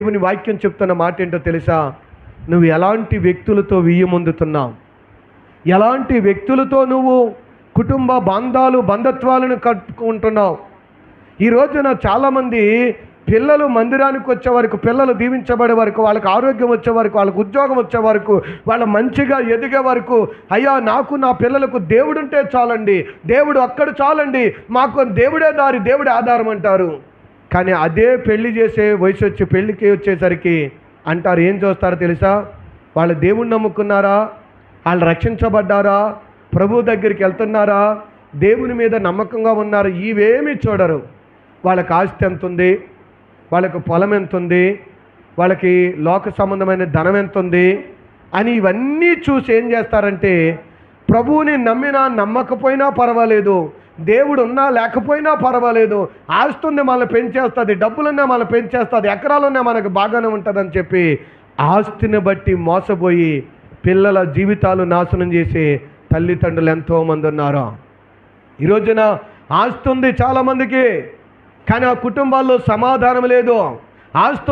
దేవుని వాక్యం చెప్తున్న మాట ఏంటో తెలుసా? నువ్వు ఎలాంటి వ్యక్తులతో వియ్యమొందుతున్నావు, ఎలాంటి వ్యక్తులతో నువ్వు కుటుంబ బంధత్వాలను కట్టుకుంటున్నావు. ఈ రోజున చాలామంది పిల్లలు మందిరానికి వచ్చే వరకు, పిల్లలు దీవించబడే వరకు, వాళ్ళకి ఆరోగ్యం వచ్చే వరకు, వాళ్ళకి ఉద్యోగం వచ్చే వరకు, వాళ్ళు మంచిగా ఎదిగే వరకు, అయ్యా నాకు నా పిల్లలకు దేవుడు ఉంటే చాలండి, దేవుడు అక్కడ చాలండి, మాకు దేవుడే దారి, దేవుడే ఆధారం అంటారు. కానీ అదే పెళ్లి చేసే వయసు వచ్చి పెళ్ళికి వచ్చేసరికి అంటారు, ఏం చూస్తారో తెలుసా? వాళ్ళు దేవుణ్ణి నమ్ముకున్నారా, వాళ్ళు రక్షించబడ్డారా, ప్రభు దగ్గరికి వెళ్తున్నారా, దేవుని మీద నమ్మకంగా ఉన్నారు, ఇవేమీ చూడరు. వాళ్ళకి ఆస్తి ఎంత ఉంది, వాళ్ళకి పొలం ఎంత ఉంది, వాళ్ళకి లోక సంబంధమైన ధనం ఎంత ఉంది అని ఇవన్నీ చూసి ఏం చేస్తారంటే, ప్రభువుని నమ్మినా నమ్మకపోయినా పర్వాలేదు, దేవుడు ఉన్నా లేకపోయినా పర్వాలేదు, ఆస్తి ఉంది మనల్ని పెంచేస్తుంది, డబ్బులున్నా మనల్ని పెంచేస్తుంది, ఎకరాలున్నా మనకు బాగానే ఉంటుందని చెప్పి ఆస్తిని బట్టి మోసపోయి పిల్లల జీవితాలు నాశనం చేసే తల్లిదండ్రులు ఎంతోమంది ఉన్నారు. ఈ రోజున ఆస్తి ఉంది చాలామందికి, కానీ ఆ కుటుంబాల్లో సమాధానం లేదు. ఆస్తి